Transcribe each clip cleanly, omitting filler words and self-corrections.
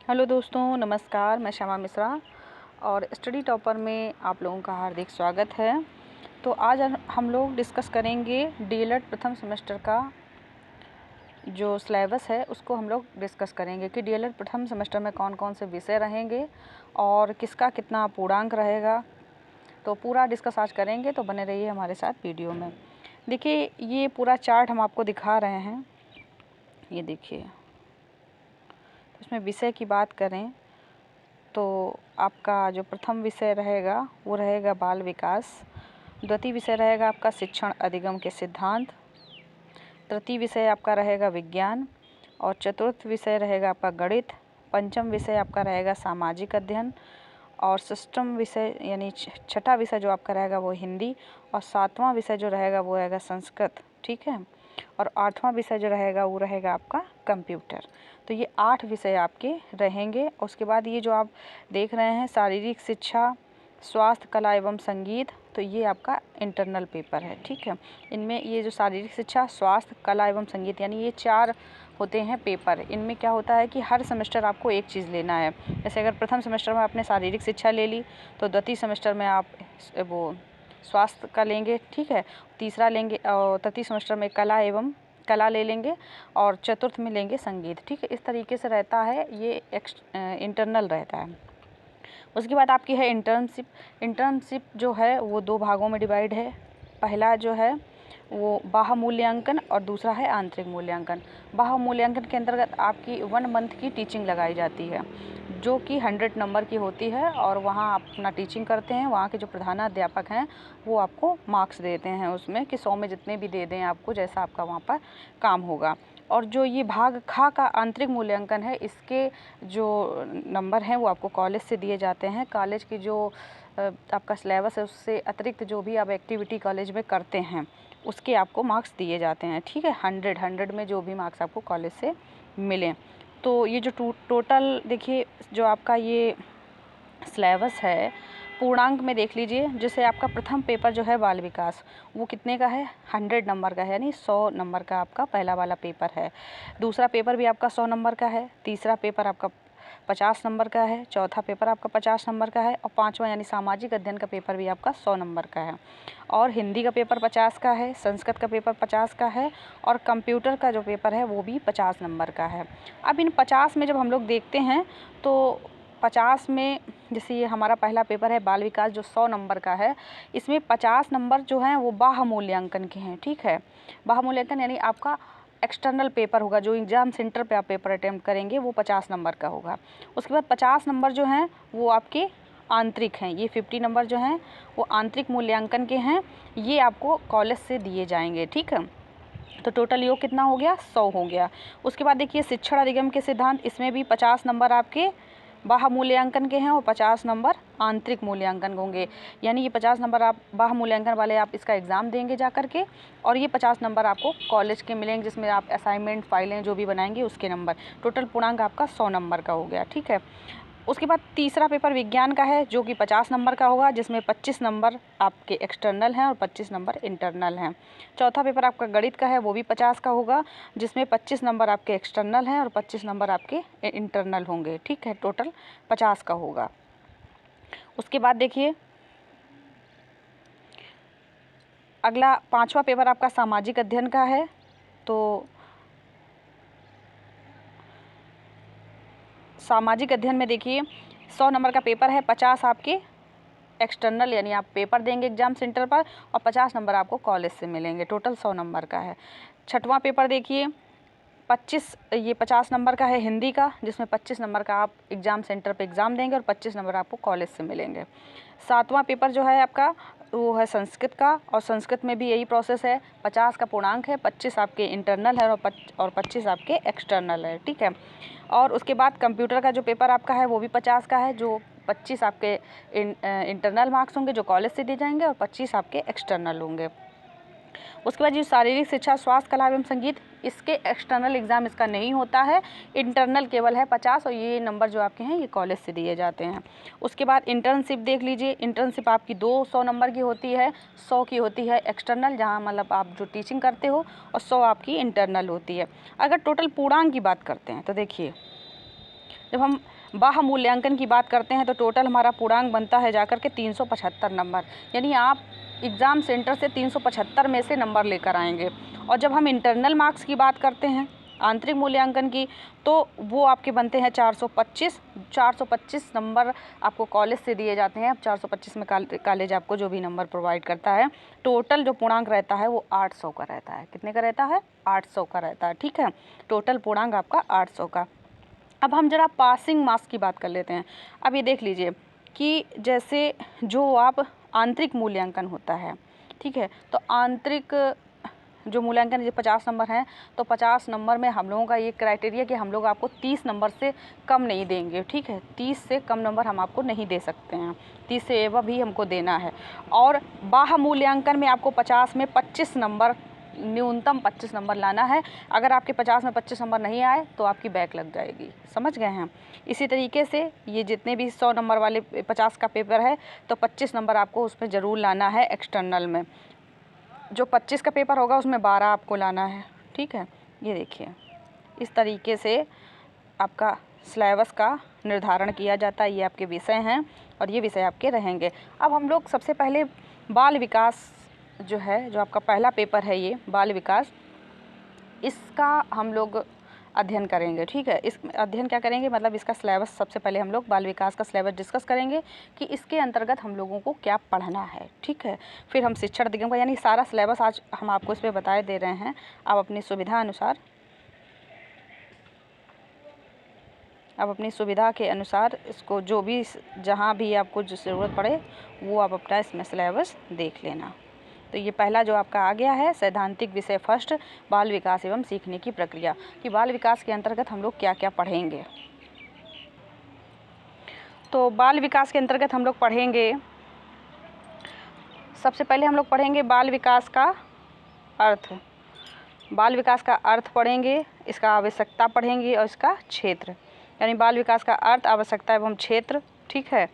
Hello दोस्तों, नमस्कार। मैं श्यामा मिश्रा और स्टडी टॉपर में आप लोगों का हार्दिक स्वागत है। तो आज हम लोग डिस्कस करेंगे डीएलएड प्रथम सेमेस्टर का जो सिलेबस है उसको हम लोग डिस्कस करेंगे कि डीएलएड प्रथम सेमेस्टर में कौन कौन से विषय रहेंगे और किसका कितना पूर्णांक रहेगा। तो पूरा डिस्कस आज करेंगे, तो बने रहिए हमारे साथ वीडियो में। देखिए, ये पूरा चार्ट हम आपको दिखा रहे हैं, ये देखिए। इसमें विषय की बात करें तो आपका जो प्रथम विषय रहेगा वो रहेगा बाल विकास, द्वितीय विषय रहेगा आपका शिक्षण अधिगम के सिद्धांत, तृतीय विषय आपका रहेगा विज्ञान और चतुर्थ विषय रहेगा आपका गणित, पंचम विषय आपका रहेगा सामाजिक अध्ययन और षष्ठम विषय यानी छठा विषय जो आपका रहेगा वो हिंदी और सातवां विषय जो रहेगा वो रहेगा संस्कृत, ठीक है। और आठवां विषय जो रहेगा वो रहेगा आपका कंप्यूटर। तो ये 8 विषय आपके रहेंगे। उसके बाद ये जो आप देख रहे हैं शारीरिक शिक्षा, स्वास्थ्य, कला एवं संगीत, तो ये आपका इंटरनल पेपर है, ठीक है। इनमें ये जो शारीरिक शिक्षा, स्वास्थ्य, कला एवं संगीत यानी ये 4 होते हैं पेपर। इनमें क्या होता है कि हर सेमेस्टर आपको एक चीज़ लेना है। जैसे अगर प्रथम सेमेस्टर में आपने शारीरिक शिक्षा ले ली तो द्वितीय सेमेस्टर में आप वो स्वास्थ्य का लेंगे, ठीक है। तीसरा लेंगे और तृतीय सेमेस्टर में कला ले लेंगे और चतुर्थ में लेंगे संगीत, ठीक है। इस तरीके से रहता है, ये इंटरनल रहता है। उसके बाद आपकी है इंटर्नशिप। इंटर्नशिप जो है वो 2 भागों में डिवाइड है। पहला जो है वो बाह्य मूल्यांकन और दूसरा है आंतरिक मूल्यांकन। बाह्य मूल्यांकन के अंतर्गत आपकी 1 मंथ की टीचिंग लगाई जाती है जो कि 100 नंबर की होती है और वहाँ आप अपना टीचिंग करते हैं। वहाँ के जो प्रधानाध्यापक हैं वो आपको मार्क्स देते हैं उसमें कि 100 में जितने भी दे दें आपको, जैसा आपका वहाँ पर काम होगा। और जो ये भाग खा का आंतरिक मूल्यांकन है, इसके जो नंबर हैं वो आपको कॉलेज से दिए जाते हैं। कॉलेज की जो आपका सिलेबस है उससे अतिरिक्त जो भी आप एक्टिविटी कॉलेज में करते हैं उसके आपको मार्क्स दिए जाते हैं, ठीक है। 100 में जो भी मार्क्स आपको कॉलेज से मिलें। तो ये जो टोटल देखिए जो आपका ये सिलेबस है पूर्णांक में देख लीजिए। जैसे आपका प्रथम पेपर जो है बाल विकास, वो कितने का है? 100 नंबर का है, यानी 100 नंबर का आपका पहला वाला पेपर है। दूसरा पेपर भी आपका 100 नंबर का है। तीसरा पेपर आपका 50 नंबर का है। चौथा पेपर आपका 50 नंबर का है और पाँचवा यानी सामाजिक अध्ययन का पेपर भी आपका 100 नंबर का है। और हिंदी का पेपर 50 का है, संस्कृत का पेपर 50 का है और कंप्यूटर का जो पेपर है वो भी 50 नंबर का है। अब इन 50 में जब हम लोग देखते हैं तो 50 में जैसे ये हमारा पहला पेपर है बाल विकास जो 100 नंबर का है, इसमें 50 नंबर जो हैं वो बाह्य मूल्यांकन के हैं, ठीक है। बाह्य मूल्यांकन यानी आपका एक्सटर्नल पेपर होगा, जो एग्ज़ाम सेंटर पे आप पेपर अटेम्प्ट करेंगे वो 50 नंबर का होगा। उसके बाद 50 नंबर जो हैं वो आपके आंतरिक हैं। ये 50 नंबर जो हैं वो आंतरिक मूल्यांकन के हैं, ये आपको कॉलेज से दिए जाएंगे, ठीक है। तो टोटल योग कितना हो गया? 100 हो गया। उसके बाद देखिए शिक्षण अधिगम के सिद्धांत, इसमें भी 50 नंबर आपके बाह्य मूल्यांकन के हैं और 50 नंबर आंतरिक मूल्यांकन होंगे। यानी ये 50 नंबर आप बाह्य मूल्यांकन वाले आप इसका एग्ज़ाम देंगे जा करके और ये 50 नंबर आपको कॉलेज के मिलेंगे जिसमें आप असाइनमेंट फाइलें जो भी बनाएंगे उसके नंबर। टोटल पूर्णांक आपका 100 नंबर का हो गया, ठीक है। उसके बाद तीसरा पेपर विज्ञान का है जो कि 50 नंबर का होगा, जिसमें 25 नंबर आपके एक्सटर्नल हैं और 25 नंबर इंटरनल हैं। चौथा पेपर आपका गणित का है, वो भी 50 का होगा, जिसमें 25 नंबर आपके एक्सटर्नल हैं और 25 नंबर आपके इंटरनल होंगे, ठीक है। टोटल 50 का होगा। उसके बाद देखिए अगला 5वां पेपर आपका सामाजिक अध्ययन का है। तो सामाजिक अध्ययन में देखिए 100 नंबर का पेपर है, 50 आपके एक्सटर्नल यानी आप पेपर देंगे एग्जाम सेंटर पर और 50 नंबर आपको कॉलेज से मिलेंगे। टोटल 100 नंबर का है। छठवां पेपर देखिए 50 नंबर का है हिंदी का, जिसमें 25 नंबर का आप एग्ज़ाम सेंटर पे एग्ज़ाम देंगे और 25 नंबर आपको कॉलेज से मिलेंगे। सातवां पेपर जो है आपका वो है संस्कृत का और संस्कृत में भी यही प्रोसेस है। 50 का पूर्णांक है, 25 आपके इंटरनल है और 25 आपके एक्सटर्नल है, ठीक है। और उसके बाद कंप्यूटर का जो पेपर आपका है वो भी 50 का है, जो 25 आपके इंटरनल मार्क्स होंगे जो कॉलेज से दिए जाएंगे और 25 आपके एक्सटर्नल होंगे। उसके बाद जो शारीरिक शिक्षा, स्वास्थ्य, कला एवं संगीत, इसके एक्सटर्नल एग्ज़ाम इसका नहीं होता है, इंटरनल केवल है 50 और ये नंबर जो आपके हैं ये कॉलेज से दिए जाते हैं। उसके बाद इंटर्नशिप देख लीजिए। इंटर्नशिप आपकी 200 नंबर की होती है, 100 की होती है एक्सटर्नल जहाँ मतलब आप जो टीचिंग करते हो और 100 आपकी इंटरनल होती है। अगर टोटल पूर्णांक की बात करते हैं तो देखिए जब हम बाह्य मूल्यांकन की बात करते हैं तो टोटल हमारा पूर्णांक बनता है जाकर के 375 नंबर, यानी आप एग्ज़ाम सेंटर से 375 में से नंबर लेकर आएंगे। और जब हम इंटरनल मार्क्स की बात करते हैं, आंतरिक मूल्यांकन की, तो वो आपके बनते हैं 425 नंबर आपको कॉलेज से दिए जाते हैं। अब 425 में कॉलेज आपको जो भी नंबर प्रोवाइड करता है, टोटल जो पूर्णांक रहता है वो 800 का रहता है। कितने का रहता है? 800 का रहता है। ठीक है, टोटल पूर्णांक आपका 800 का। अब हम जरा पासिंग मार्क्स की बात कर लेते हैं। अब ये देख लीजिए कि जैसे जो आप आंतरिक मूल्यांकन होता है, ठीक है, तो आंतरिक जो मूल्यांकन 50 नंबर हैं, तो 50 नंबर में हम लोगों का ये क्राइटेरिया कि हम लोग आपको 30 नंबर से कम नहीं देंगे। ठीक है, 30 से कम नंबर हम आपको नहीं दे सकते हैं, 30 से एवं भी हमको देना है। और बाह्य मूल्यांकन में आपको 50 में 25 नंबर, न्यूनतम 25 नंबर लाना है। अगर आपके 50 में 25 नंबर नहीं आए तो आपकी बैक लग जाएगी। समझ गए हैं? इसी तरीके से ये जितने भी 100 नंबर वाले 50 का पेपर है, तो 25 नंबर आपको उसमें ज़रूर लाना है। एक्सटर्नल में जो 25 का पेपर होगा उसमें 12 आपको लाना है। ठीक है, ये देखिए इस तरीके से आपका सिलेबस का निर्धारण किया जाता है। ये आपके विषय हैं और ये विषय आपके रहेंगे। अब हम लोग सबसे पहले बाल विकास जो है, जो आपका पहला पेपर है, ये बाल विकास, इसका हम लोग अध्ययन करेंगे। ठीक है, इस अध्ययन क्या करेंगे, मतलब इसका सिलेबस सबसे पहले हम लोग बाल विकास का सिलेबस डिस्कस करेंगे कि इसके अंतर्गत हम लोगों को क्या पढ़ना है। ठीक है, फिर हम शिक्षण अधिगम का, यानी सारा सिलेबस आज हम आपको इस पर बताए दे रहे हैं। आप अपनी सुविधा अनुसार, आप अपनी सुविधा के अनुसार इसको जो भी, जहाँ भी आपको जो ज़रूरत पड़े वो आप अपना इसमें सिलेबस देख लेना। तो ये पहला जो आपका आ गया है सैद्धांतिक विषय फर्स्ट, बाल विकास एवं सीखने की प्रक्रिया, कि बाल विकास के अंतर्गत हम लोग क्या क्या पढ़ेंगे। तो बाल विकास के अंतर्गत हम लोग पढ़ेंगे, सबसे पहले हम लोग पढ़ेंगे बाल विकास का अर्थ। बाल विकास का अर्थ पढ़ेंगे, इसका आवश्यकता पढ़ेंगे और इसका क्षेत्र, यानी बाल विकास का अर्थ, आवश्यकता एवं क्षेत्र। ठीक है,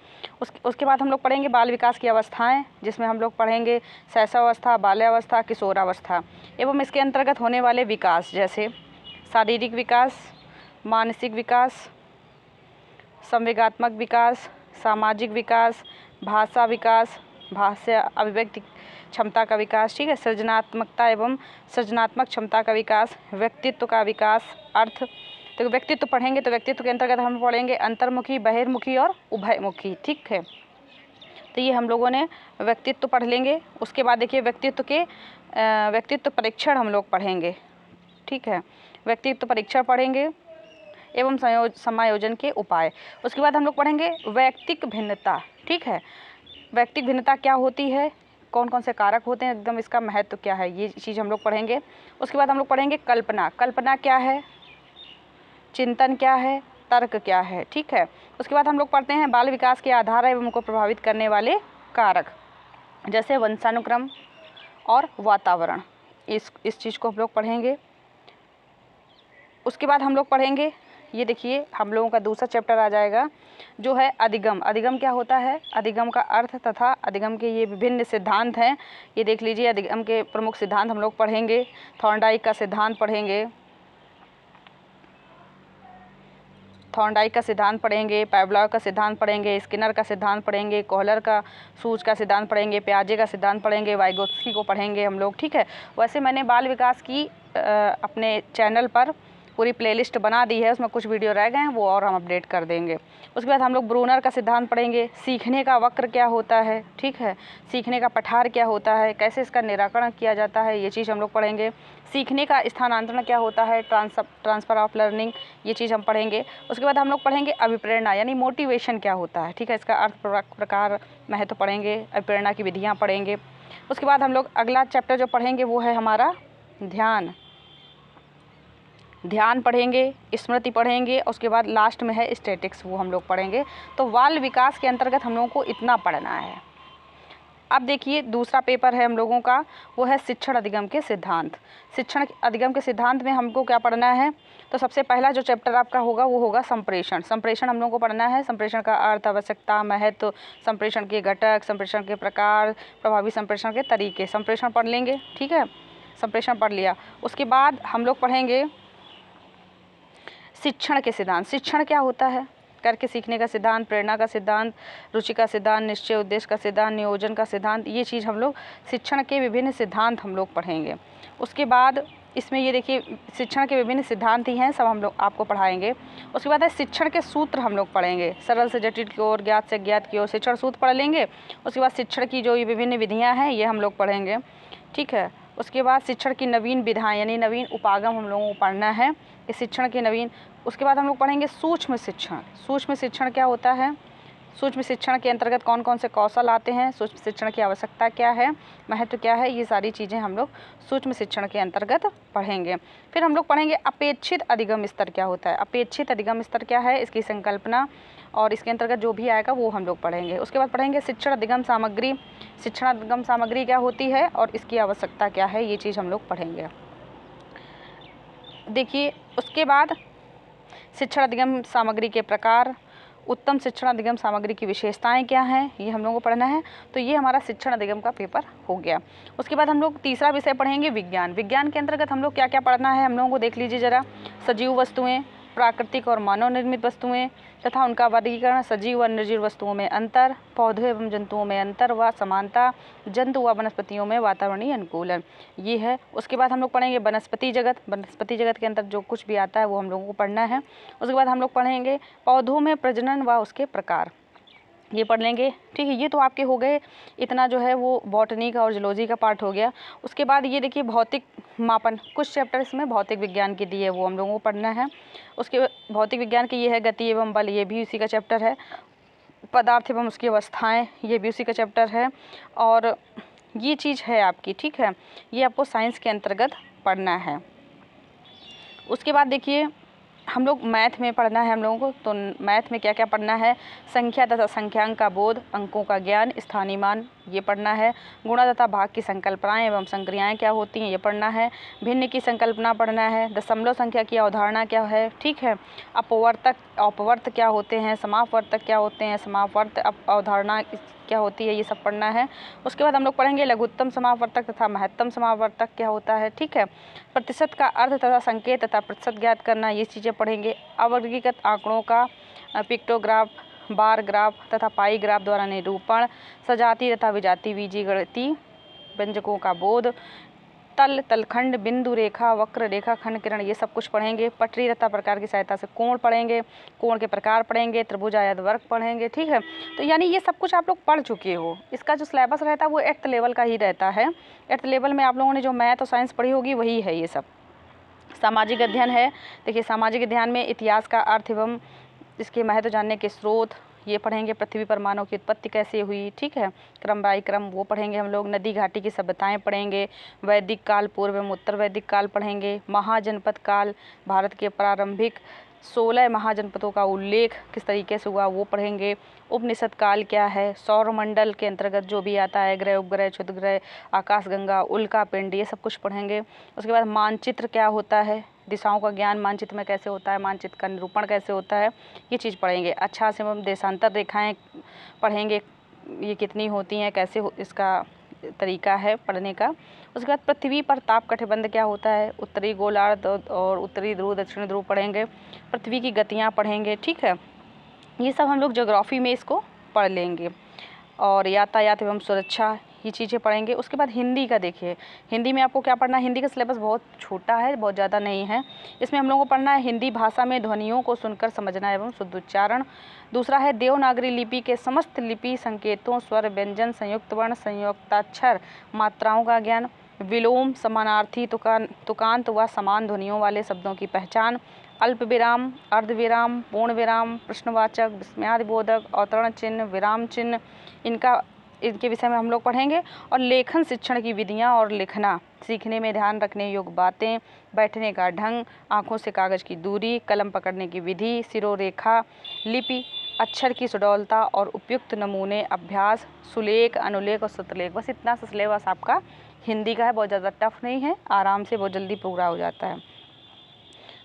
उसके बाद हम लोग पढ़ेंगे बाल विकास की अवस्थाएं, जिसमें हम लोग पढ़ेंगे शैशवावस्था, बाल्यावस्था, किशोरावस्था एवं इसके अंतर्गत होने वाले विकास, जैसे शारीरिक विकास, मानसिक विकास, संवेगात्मक विकास, सामाजिक विकास, भाषा विकास, भाषा अभिव्यक्ति क्षमता का विकास। ठीक है, सृजनात्मकता एवं सृजनात्मक क्षमता का विकास, व्यक्तित्व का विकास, अर्थ। तो व्यक्तित्व पढ़ेंगे तो व्यक्तित्व के अंतर्गत हम पढ़ेंगे अंतर्मुखी, बहिर्मुखी और उभयमुखी। ठीक है, तो ये हम लोगों ने व्यक्तित्व पढ़ लेंगे। उसके बाद देखिए व्यक्तित्व परीक्षण हम लोग पढ़ेंगे। ठीक है, व्यक्तित्व परीक्षण पढ़ेंगे एवं समायोजन के उपाय। उसके बाद हम लोग पढ़ेंगे वैयक्तिक भिन्नता। ठीक है, वैयक्तिक भिन्नता क्या होती है, कौन कौन से कारक होते हैं, एकदम इसका महत्व क्या है, ये चीज़ हम लोग पढ़ेंगे। उसके बाद हम लोग पढ़ेंगे कल्पना, कल्पना क्या है, चिंतन क्या है, तर्क क्या है। ठीक है, उसके बाद हम लोग पढ़ते हैं बाल विकास के आधार एवं उनको प्रभावित करने वाले कारक, जैसे वंशानुक्रम और वातावरण। इस चीज़ को हम लोग पढ़ेंगे। उसके बाद हम लोग पढ़ेंगे, ये देखिए हम लोगों का दूसरा चैप्टर आ जाएगा जो है अधिगम। अधिगम क्या होता है, अधिगम का अर्थ तथा अधिगम के ये विभिन्न सिद्धांत हैं। ये देख लीजिए, अधिगम के प्रमुख सिद्धांत हम लोग पढ़ेंगे। थॉर्नडाइक का सिद्धांत पढ़ेंगे, थॉर्नडाइक का सिद्धांत पढ़ेंगे, पावलोव का सिद्धांत पढ़ेंगे, स्किनर का सिद्धांत पढ़ेंगे, कोहलर का सूज का सिद्धांत पढ़ेंगे, पियाजे का सिद्धांत पढ़ेंगे, वाइगोत्स्की को पढ़ेंगे हम लोग। ठीक है, वैसे मैंने बाल विकास की अपने चैनल पर पूरी प्लेलिस्ट बना दी है, उसमें कुछ वीडियो रह गए हैं, वो और हम अपडेट कर देंगे। उसके बाद हम लोग ब्रूनर का सिद्धांत पढ़ेंगे, सीखने का वक्र क्या होता है। ठीक है, सीखने का पठार क्या होता है, कैसे इसका निराकरण किया जाता है, ये चीज़ हम लोग पढ़ेंगे। सीखने का स्थानांतरण क्या होता है, ट्रांसफ़र ऑफ लर्निंग, ये चीज़ हम पढ़ेंगे। उसके बाद हम लोग पढ़ेंगे अभिप्रेरणा, यानी मोटिवेशन क्या होता है। ठीक है, इसका अर्थ, प्रकार, महत्व पढ़ेंगे, अभिप्रेरणा की विधियाँ पढ़ेंगे। उसके बाद हम लोग अगला चैप्टर जो पढ़ेंगे वो है हमारा ध्यान। ध्यान पढ़ेंगे, स्मृति पढ़ेंगे, उसके बाद लास्ट में है स्टैटिक्स, वो हम लोग पढ़ेंगे। तो बाल विकास के अंतर्गत हम लोगों को इतना पढ़ना है। अब देखिए दूसरा पेपर है हम लोगों का, वो है शिक्षण अधिगम के सिद्धांत। शिक्षण अधिगम के सिद्धांत में हमको क्या पढ़ना है, तो सबसे पहला जो चैप्टर आपका होगा वो होगा संप्रेषण। संप्रेषण हम लोगों को पढ़ना है, संप्रेषण का अर्थ, आवश्यकता, महत्व, संप्रेषण के घटक, संप्रेषण के प्रकार, प्रभावी संप्रेषण के तरीके, संप्रेषण पढ़ लेंगे। ठीक है, संप्रेषण पढ़ लिया। उसके बाद हम लोग पढ़ेंगे शिक्षण के सिद्धांत। शिक्षण क्या होता है? करके सीखने का सिद्धांत, प्रेरणा का सिद्धांत, रुचि का सिद्धांत, निश्चय उद्देश्य का सिद्धांत, नियोजन का सिद्धांत, ये चीज़ हम लोग शिक्षण के विभिन्न सिद्धांत हम लोग पढ़ेंगे। उसके बाद इसमें ये देखिए शिक्षण के विभिन्न सिद्धांत ही हैं, सब हम लोग आपको पढ़ाएंगे। उसके बाद है शिक्षण के सूत्र हम लोग पढ़ेंगे, सरल से जटिल की ओर, ज्ञात से अज्ञात की ओर शिक्षण सूत्र पढ़ लेंगे। उसके बाद शिक्षण की जो ये विभिन्न विधियाँ हैं ये हम लोग पढ़ेंगे, ठीक है। उसके बाद शिक्षण की नवीन विधाएँ यानी नवीन उपागम हम लोगों को पढ़ना है, ये शिक्षण के नवीन। उसके बाद हम लोग पढ़ेंगे सूक्ष्म शिक्षण। सूक्ष्म शिक्षण क्या होता है? सूक्ष्म शिक्षण के अंतर्गत कौन कौन से कौशल आते हैं, सूक्ष्म शिक्षण की आवश्यकता क्या है, महत्व क्या है, ये सारी चीज़ें हम लोग सूक्ष्म शिक्षण के अंतर्गत पढ़ेंगे। फिर हम लोग पढ़ेंगे अपेक्षित अधिगम स्तर क्या होता है। अपेक्षित अधिगम स्तर क्या है, इसकी संकल्पना और इसके अंतर्गत जो भी आएगा वो हम लोग पढ़ेंगे। उसके बाद पढ़ेंगे शिक्षण अधिगम सामग्री। शिक्षण अधिगम सामग्री क्या होती है और इसकी आवश्यकता क्या है, ये चीज़ हम लोग पढ़ेंगे। देखिए उसके बाद शिक्षण अधिगम सामग्री के प्रकार, उत्तम शिक्षण अधिगम सामग्री की विशेषताएं क्या हैं, ये हम लोगों को पढ़ना है। तो ये हमारा शिक्षण अधिगम का पेपर हो गया। उसके बाद हम लोग तीसरा विषय पढ़ेंगे विज्ञान। विज्ञान के अंतर्गत हम लोग क्या क्या पढ़ना है हम लोगों को देख लीजिए ज़रा। सजीव वस्तुएं, प्राकृतिक और मानव निर्मित वस्तुएं तथा उनका वर्गीकरण, सजीव व निर्जीव वस्तुओं में अंतर, पौधों एवं जंतुओं में अंतर व समानता, जंतु व वनस्पतियों में वातावरणीय अनुकूलन, ये है। उसके बाद हम लोग पढ़ेंगे वनस्पति जगत। वनस्पति जगत के अंदर जो कुछ भी आता है वो हम लोगों को पढ़ना है। उसके बाद हम लोग पढ़ेंगे पौधों में प्रजनन व उसके प्रकार, ये पढ़ लेंगे, ठीक है। ये तो आपके हो गए, इतना जो है वो बॉटनी का और जूलॉजी का पार्ट हो गया। उसके बाद ये देखिए भौतिक मापन, कुछ चैप्टर इसमें भौतिक विज्ञान के दिए वो हम लोगों को पढ़ना है। उसके भौतिक विज्ञान की ये है गति एवं बल, ये भी उसी का चैप्टर है। पदार्थ एवं उसकी अवस्थाएं, ये भी उसी का चैप्टर है। और ये चीज़ है आपकी, ठीक है, ये आपको साइंस के अंतर्गत पढ़ना है। उसके बाद देखिए हम लोग मैथ में पढ़ना है हम लोगों को। तो मैथ में क्या क्या पढ़ना है? संख्या तथा संख्यांक का बोध, अंकों का ज्ञान, स्थानीय मान, ये पढ़ना है। गुणा तथा भाग की संकल्पनाएं एवं संक्रियाएं क्या होती हैं, ये पढ़ना है। भिन्न की संकल्पना पढ़ना है। दशमलव संख्या की अवधारणा क्या है, ठीक है। अपवर्तक, अपवर्त क्या होते हैं, समापवर्तक क्या होते हैं, समापवर्त अवधारणा क्या होती है, ये सब पढ़ना है। उसके बाद हम लोग पढ़ेंगे लघुत्तम समापवर्तक तथा महत्तम समापवर्तक क्या होता है, ठीक है। प्रतिशत का अर्थ तथा संकेत तथा प्रतिशत ज्ञात करना, ये चीज़ें पढ़ेंगे। अवर्गीकृत आंकड़ों का पिक्टोग्राफ, बार ग्राफ तथा पाई ग्राफ द्वारा निरूपण, सजातीय तथा विजातीय बीजीगणितीय व्यंजकों का बोध, तल, तलखंड, बिंदु रेखा, वक्र रेखा, खंड, किरण, ये सब कुछ पढ़ेंगे। पटरी तथा प्रकार की सहायता से कोण पढ़ेंगे, कोण के प्रकार पढ़ेंगे, त्रिभुज आयत वर्ग पढ़ेंगे, ठीक है। तो यानी ये सब कुछ आप लोग पढ़ चुके हो। इसका जो सिलेबस रहता है वो 8th लेवल का ही रहता है। 8th लेवल में आप लोगों ने जो मैथ और साइंस पढ़ी होगी वही है ये सब। सामाजिक अध्ययन है। देखिए सामाजिक अध्ययन में इतिहास का अर्थ एवं इसके महत्व जानने के स्रोत, ये पढ़ेंगे। पृथ्वी पर मानव की उत्पत्ति कैसे हुई, ठीक है, क्रम बाई क्रम वो पढ़ेंगे हम लोग। नदी घाटी की सभ्यताएं पढ़ेंगे। वैदिक काल, पूर्व एवं उत्तर वैदिक काल पढ़ेंगे। महाजनपद काल, भारत के प्रारंभिक 16 महाजनपदों का उल्लेख किस तरीके से हुआ वो पढ़ेंगे। उपनिषद काल क्या है, सौरमंडल के अंतर्गत जो भी आता है, ग्रह, उपग्रह, क्षुद्रग्रह, आकाशगंगा, उल्का पिंड, ये सब कुछ पढ़ेंगे। उसके बाद मानचित्र क्या होता है, दिशाओं का ज्ञान मानचित्र में कैसे होता है, मानचित्र का निरूपण कैसे होता है, ये चीज़ पढ़ेंगे। अच्छा से एवं देशांतर रेखाएं पढ़ेंगे, ये कितनी होती हैं, कैसे इसका तरीका है पढ़ने का। उसके बाद पृथ्वी पर ताप कटिबंध क्या होता है, उत्तरी गोलार्ध और उत्तरी ध्रुव, दक्षिणी ध्रुव पढ़ेंगे। पृथ्वी की गतियाँ पढ़ेंगे, ठीक है। ये सब हम लोग ज्योग्राफी में इसको पढ़ लेंगे। और यातायात एवं सुरक्षा, ये चीज़ें पढ़ेंगे। उसके बाद हिंदी का देखिए, हिंदी में आपको क्या पढ़ना है, हिंदी का सिलेबस बहुत छोटा है, बहुत ज़्यादा नहीं है। इसमें हम लोगों को पढ़ना है हिंदी भाषा में ध्वनियों को सुनकर समझना एवं शुद्ध उच्चारण। दूसरा है देवनागरी लिपि के समस्त लिपि संकेतों, स्वर, व्यंजन, संयुक्त वर्ण, संयुक्ताक्षर, मात्राओं का ज्ञान। विलोम, समानार्थी, तुकांत व समान ध्वनियों वाले शब्दों की पहचान। अल्प विराम, अर्ध विराम, पूर्ण विराम, प्रश्नवाचक, विस्मयादिबोधक, अवतरण चिन्ह, विराम चिन्ह, इनके विषय में हम लोग पढ़ेंगे। और लेखन शिक्षण की विधियाँ और लिखना सीखने में ध्यान रखने योग्य बातें, बैठने का ढंग, आँखों से कागज़ की दूरी, कलम पकड़ने की विधि, सिरोरेखा, लिपि, अक्षर की सुडौलता और उपयुक्त नमूने, अभ्यास, सुलेख, अनुलेख और शतलेख। बस इतना सा सिलेबस आपका हिंदी का है, बहुत ज़्यादा टफ नहीं है, आराम से बहुत जल्दी पूरा हो जाता है।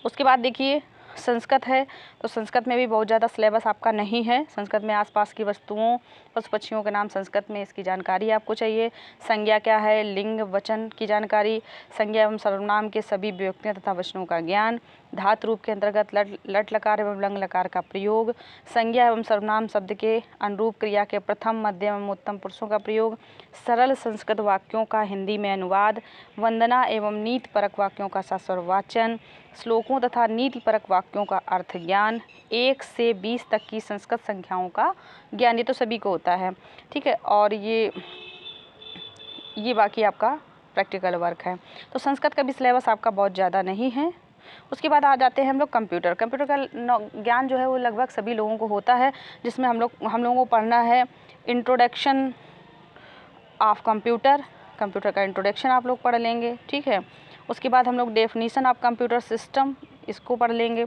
उसके बाद देखिए संस्कृत है तो संस्कृत में भी बहुत ज़्यादा सिलेबस आपका नहीं है। संस्कृत में आसपास की वस्तुओं, पशु पक्षियों के नाम संस्कृत में इसकी जानकारी आपको चाहिए। संज्ञा क्या है, लिंग वचन की जानकारी, संज्ञा एवं सर्वनाम के सभी विभक्तियों तथा वचनों का ज्ञान, धातु रूप के अंतर्गत लट लकार एवं लंग लकार का प्रयोग, संज्ञा एवं सर्वनाम शब्द के अनुरूप क्रिया के प्रथम मध्यम एवं उत्तम पुरुषों का प्रयोग, सरल संस्कृत वाक्यों का हिंदी में अनुवाद, वंदना एवं नीति परक वाक्यों का सस्वर वाचन, श्लोकों तथा नीति परक वाक्यों का अर्थ ज्ञान, 1 से 20 तक की संस्कृत संख्याओं का ज्ञान। ये तो सभी को होता है, ठीक है। और ये बाकी आपका प्रैक्टिकल वर्क है। तो संस्कृत का भी सिलेबस आपका बहुत ज़्यादा नहीं है। उसके बाद आ जाते हैं हम लोग कंप्यूटर। कंप्यूटर का ज्ञान जो है वो लगभग सभी लोगों को होता है, जिसमें हम लोगों को पढ़ना है इंट्रोडक्शन ऑफ कंप्यूटर। कंप्यूटर का इंट्रोडक्शन आप लोग पढ़ लेंगे, ठीक है। उसके बाद हम लोग डेफिनीशन ऑफ कंप्यूटर सिस्टम, इसको पढ़ लेंगे।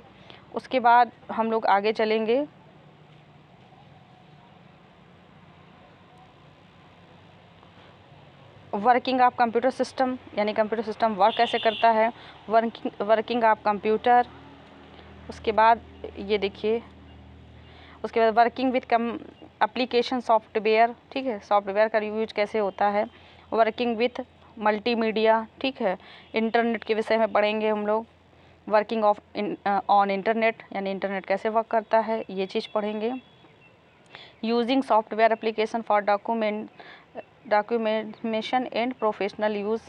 उसके बाद हम लोग आगे चलेंगे वर्किंग ऑफ कंप्यूटर सिस्टम, यानी कंप्यूटर सिस्टम वर्क कैसे करता है, वर्किंग ऑफ कंप्यूटर। उसके बाद ये देखिए, उसके बाद वर्किंग विथ एप्लीकेशन सॉफ्टवेयर, ठीक है, सॉफ्टवेयर का यूज कैसे होता है, वर्किंग विथ मल्टीमीडिया, ठीक है, इंटरनेट के विषय में पढ़ेंगे हम लोग। वर्किंग ऑन इंटरनेट, यानी इंटरनेट कैसे वर्क करता है, ये चीज़ पढ़ेंगे। Using software application for documentation and professional use,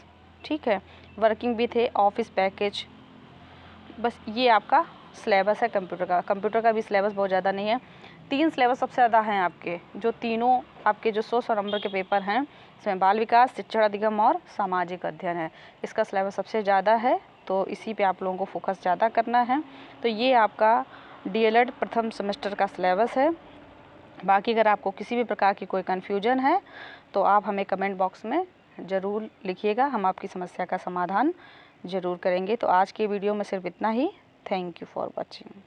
ठीक है, working with A office package. बस ये आपका सिलेबस है कंप्यूटर का। कंप्यूटर का भी सिलेबस बहुत ज़्यादा नहीं है। 3 सिलेबस सबसे ज़्यादा हैं आपके, जो तीनों आपके जो 100 नंबर के पेपर हैं, इसमें बाल विकास, शिक्षण अधिगम और सामाजिक अध्ययन है। इसका सिलेबस सबसे ज़्यादा है, तो इसी पे आप लोगों को फोकस ज़्यादा करना है। तो ये आपका DLED प्रथम सेमेस्टर का सिलेबस है। बाकी अगर आपको किसी भी प्रकार की कोई कन्फ्यूजन है तो आप हमें कमेंट बॉक्स में ज़रूर लिखिएगा, हम आपकी समस्या का समाधान ज़रूर करेंगे। तो आज के वीडियो में सिर्फ इतना ही। Thank you for watching.